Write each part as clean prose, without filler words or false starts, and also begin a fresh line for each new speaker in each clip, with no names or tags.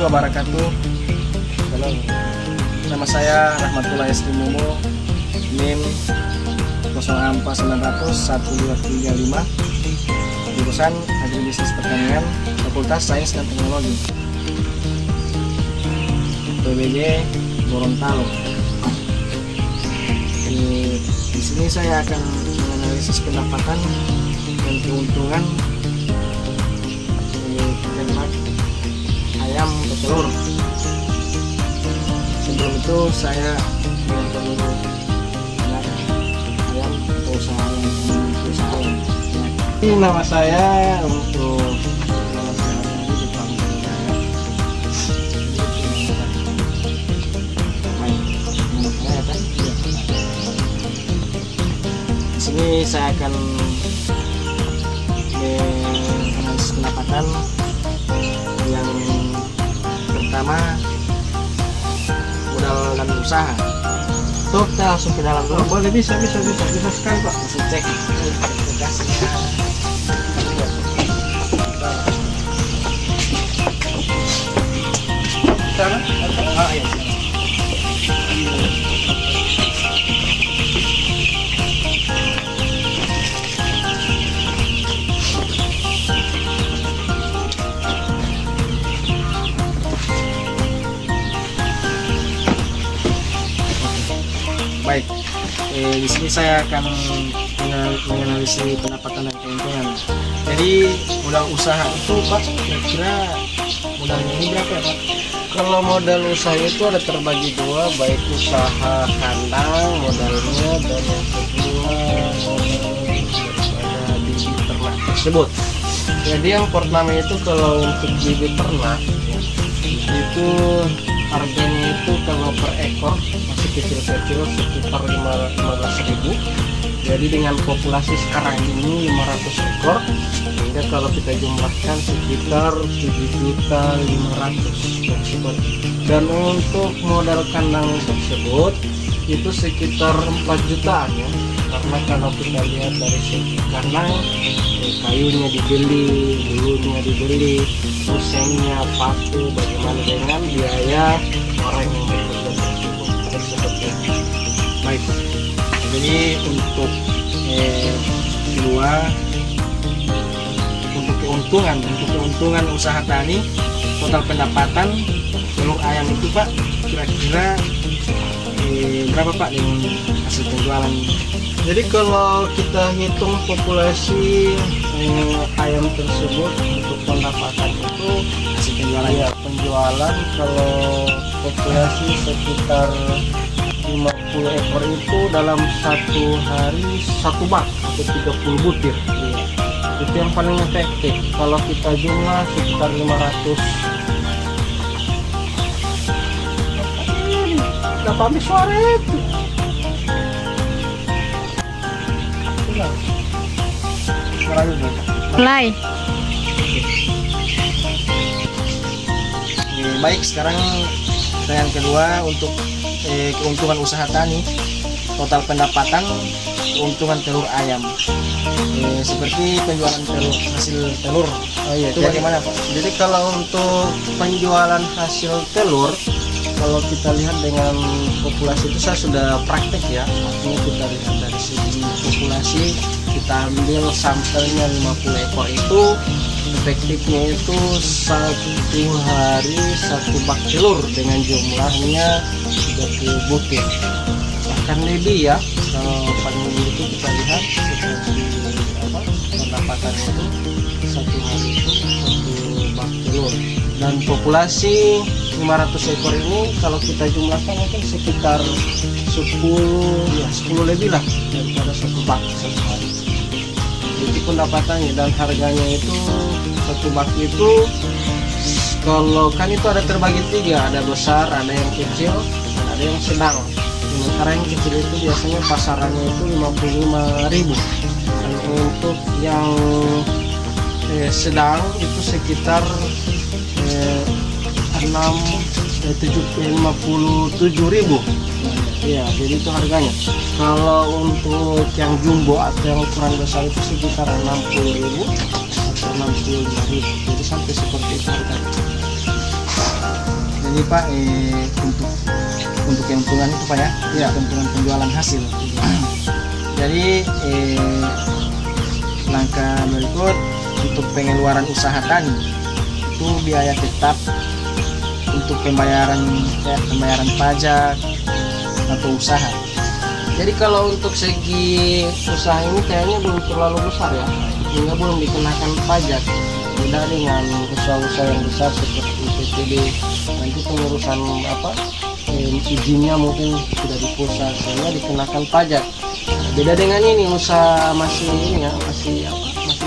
wabarakatuh. Halo, nama saya Rahmatullah Estimumo, NIM 049001235, jurusan Agribisnis Pertanian, Fakultas Sains dan Teknologi, PBJ Gorontalo. Di sini saya akan menganalisis pendapatan dan keuntungan ternak ayam atau telur. Sebelum itu saya perlu ayam atau usaha ayam. Ini nama saya untuk di sini saya akan menganalisis pendapatan. Yang pertama, modal dan usaha. Tuh, kita langsung ke dalam dulu.
Boleh, bisa sekali Pak.
Langsung cek aplikasinya.
Sana?
Oh iya. Baik, di sini saya akan menganalisis pendapatan dan keuntungan. Jadi modal usaha itu Pak, kira-kira modalnya ini berapa ya Pak?
Kalau modal usaha itu ada terbagi dua, baik usaha kandang modalnya dan yang kedua modal daripada bibit ternak tersebut. Jadi yang pertama itu kalau untuk bibit ternak itu harganya itu kalau per ekor masih kecil-kecil sekitar 15.000. Jadi dengan populasi sekarang ini 500 ekor, sehingga kalau kita jumlahkan sekitar 7.500.000 tersebut. Dan untuk modal kandang tersebut itu sekitar 4 jutaan ya. Karena kalau kita lihat dari segi kandang, kayunya dibeli, bulunya dibeli, pusingnya, paku, bagaimana dengan biaya orang yang bekerja tersebut.
Baik, jadi untuk kedua, untuk keuntungan usaha tani, total pendapatan telur ayam itu Pak, kira-kira berapa Pak dengan hasil penjualan?
Jadi kalau kita hitung populasi ayam tersebut untuk pendapatan itu
Hasil penjualan
ya penjualan kalau populasi sekitar 50 ekor itu dalam satu hari satu bak atau 30 butir. Itu yang paling efektif. Kalau kita jumlah sekitar 500. Dapat habis suara itu.
Mulai.
Baik, sekarang yang kedua untuk keuntungan usaha tani, total pendapatan, keuntungan telur ayam. Seperti penjualan hasil telur.
Oh iya,
Itu bagaimana Pak?
Jadi kalau untuk penjualan hasil telur, kalau kita lihat dengan populasi itu saya sudah praktek ya. Artinya kita lihat dari segi populasi, kita ambil sampelnya 50 ekor itu, efektifnya itu satu hari satu bak telur dengan jumlahnya 30 butir. Bahkan lebih ya, kalau paling lebih itu kita lihat seperti pendapatan itu satu hari itu satu bak telur. Dan populasi 500 ekor ini kalau kita jumlahkan mungkin sekitar 10 lebih lah daripada satu bak satu hari. Itu pendapatannya, dan harganya itu satu bak itu kalau kan itu ada terbagi tiga, ada besar, ada yang kecil, dan ada yang sedang. Sementara yang kecil itu biasanya pasarannya itu 55.000, dan untuk yang sedang itu sekitar 57.000. Iya, jadi itu harganya. Kalau untuk yang jumbo atau yang ukuran besar itu sekitar 60.000 atau 65.000. Jadi sampai seperti itu harganya.
Jadi Pak, untuk keuntungan itu Pak ya,
Iya.
keuntungan penjualan hasil. Jadi langkah berikut untuk pengeluaran usaha tani itu biaya tetap untuk pembayaran pajak atau usaha.
Jadi kalau untuk segi usaha ini kayaknya belum terlalu besar ya, sehingga belum dikenakan pajak. Beda dengan usaha-usaha yang besar seperti PTB, nanti pengurusan izinnya mungkin sudah di pusat, sehingga dikenakan pajak. Beda dengan ini usaha masih masih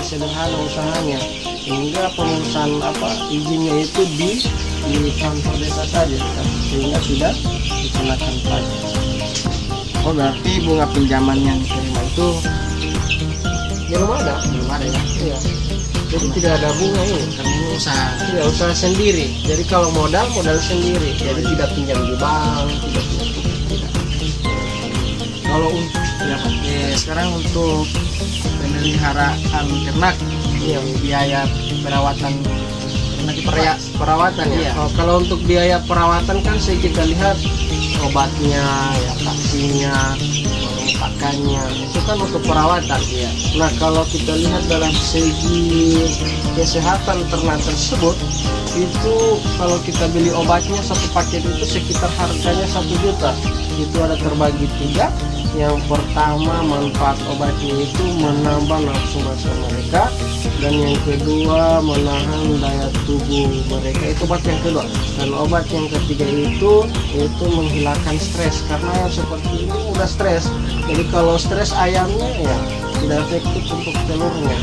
sederhana usahanya, sehingga pengurusan izinnya itu di kantor desa saja, sehingga sudah dikenakan pajak.
Oh berarti bunga pinjaman yang diterima itu
Belum ada ya. Iya. Jadi tidak ada bunga ini.
karena ini usaha.
Iya, usaha sendiri. Jadi kalau modal sendiri. Jadi tidak pinjam di bank, tidak.
Kalau ya Pak, sekarang untuk pemeliharaan ternak,
Iya.
biaya perawatan ternak itu Pak,
Perawatan ya.
Iya.
Kalau untuk biaya perawatan kan kita lihat obatnya, ya vaksinnya, pakannya, itu kan untuk perawatan.
Iya.
Nah kalau kita lihat dalam segi kesehatan ternak tersebut, itu kalau kita beli obatnya satu paket itu sekitar harganya 1 juta. Itu ada terbagi 3. Yang pertama, manfaat obatnya itu menambah nafsu makan mereka, dan yang kedua menahan daya tubuh mereka. Itu obat yang kedua. Dan obat yang ketiga itu menghilangkan stres, karena yang seperti ini udah stres. Jadi kalau stres ayamnya ya tidak efektif untuk telurnya,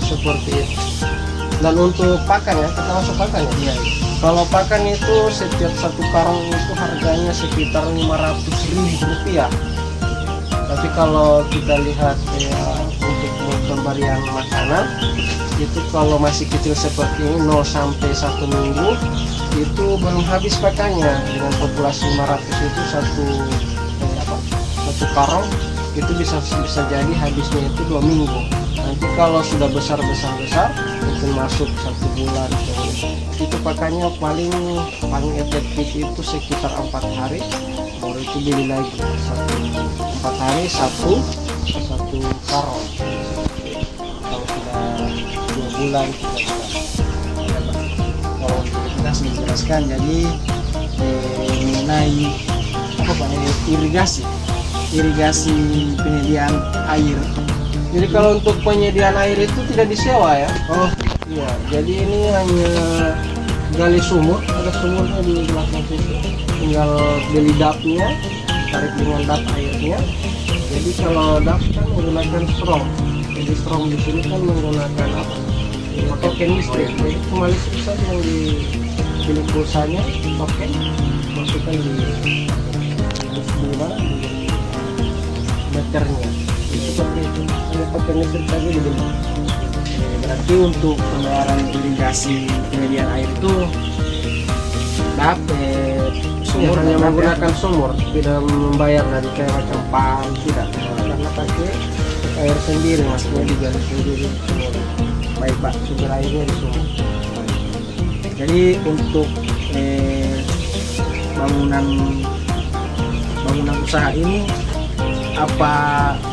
seperti itu. Dan untuk pakan ya, kita masuk pakan ya.
Iya.
Kalau pakan itu setiap satu karung itu harganya sekitar 500.000 rupiah. Tapi kalau kita lihat ya untuk pemberian makanan itu kalau masih kecil seperti ini 0 sampai 1 minggu itu belum habis pakannya. Dengan populasi 500 itu satu karung itu bisa jadi habisnya itu 2 minggu. Nanti kalau sudah besar mungkin masuk 1 bulan, itu pakannya paling efektif itu sekitar 4 hari, baru itu beli lagi 4 hari satu karung. Kalau sudah 2 bulan 3 bulan.
Kalau untuk kita sudah dijelaskan, jadi mengenai apa Pak, irigasi penyediaan air.
Jadi kalau untuk penyediaan air itu tidak disewa ya.
Oh
Iya, jadi ini hanya gali sumur, ada sumurnya di belakang situ. Tinggal beli dapnya, tarik dengan dap airnya. Jadi kalau dap kan menggunakan strom. Jadi strom di sini kan menggunakan token listrik. Jadi cuma listrik saja yang dibeli pulsanya, token masukkan di mana? Di meternya. Itu seperti itu. Hanya token listrik saja dibeli.
berarti untuk pembayaran irigasi penyediaan air itu
Sumur hanya menggunakan sumur, tidak membayar dari kayak macam pam, tidak, karena pakai air sendiri, maksudnya digali sendiri sumur.
baik Pak.
Sumber airnya di sumur.
Jadi untuk bangunan usaha ini apa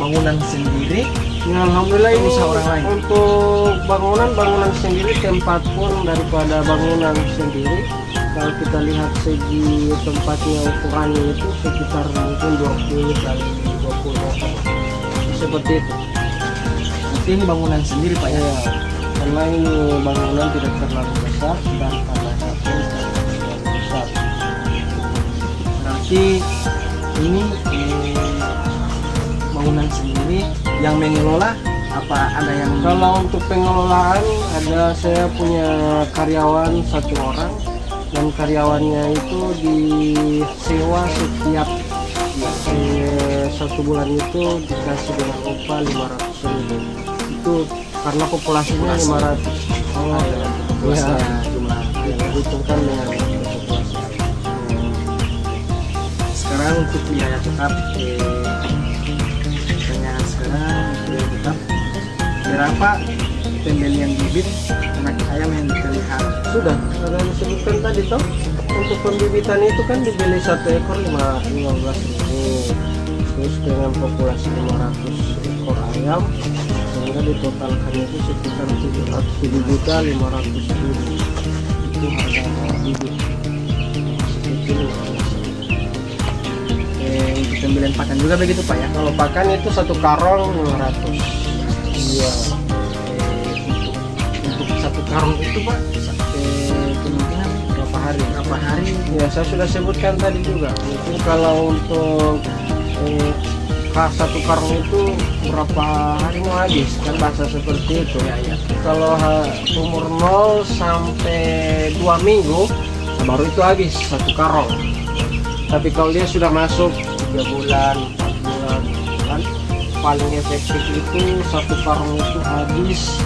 bangunan sendiri?
Ya, alhamdulillah ini
Usaha orang lain.
untuk bangunan sendiri, tempat pun daripada bangunan sendiri. Kalau kita lihat segi tempatnya, ukurannya itu sekitar mungkin 20 kali 20 meter, seperti itu.
Berarti ini bangunan sendiri Pak ya?
Ya, karena ini bangunan tidak terlalu besar dan tanahnya pun tidak terlalu besar.
Berarti ini bangunan sendiri yang mengelola apa ada yang
Kalau untuk pengelolaan saya punya karyawan 1 orang, dan karyawannya itu disewa setiap 1 bulan itu dikasih dengan upah 500.000. Itu karena populasinya 500.
oh, dengan populasinya jumlah.
Dihitungkan dengan populasi.
Sekarang untuk biaya tetap pertanyaan sekarang biaya tetap berapa pembelian bibit anak ayam yang dipelihara?
Sudah ada yang disebutkan tadi toh. untuk pembibitan itu kan dibeli 1 ekor 15.000, terus dengan populasi 500 ekor ayam sehingga ditotalkan itu sekitar 7.500.000 itu harga bibit.
Untuk pembelian pakan juga begitu Pak ya?
Kalau pakan itu 1 karung 500.
Iya. Untuk 1 karung itu Pak, kemungkinan berapa hari?
Ya saya sudah sebutkan tadi juga. Mungkin kalau untuk 1 karung itu berapa hari mau habis kan bahasa seperti itu.
Ya.
Kalau umur 0 sampai 2 minggu baru itu habis 1 karung. Tapi kalau dia sudah masuk 3 bulan, 4 bulan, kan paling efektif itu 1 karung itu habis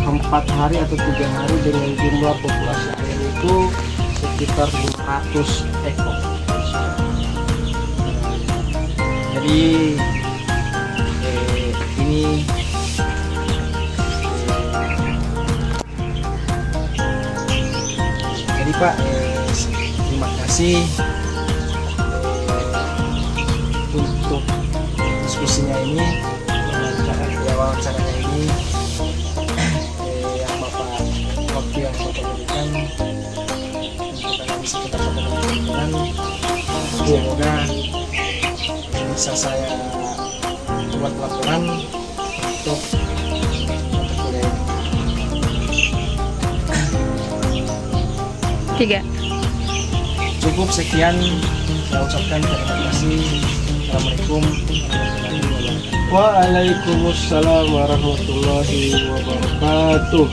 4 hari atau 3 hari dengan jumlah populasi ayam itu sekitar 500 ekor.
Jadi ini jadi Pak, terima kasih untuk diskusinya ini, wawancaranya ini, yang Bapak waktu yang Bapak berikan untuk analisis pendapatan dan keuntungan. Semoga bisa saya buat laporan untuk mata kuliah ini.
3.
Cukup sekian, saya ucapkan terima kasih. Assalamualaikum warahmatullahi wabarakatuh.
Waalaikumsalam warahmatullahi wabarakatuh.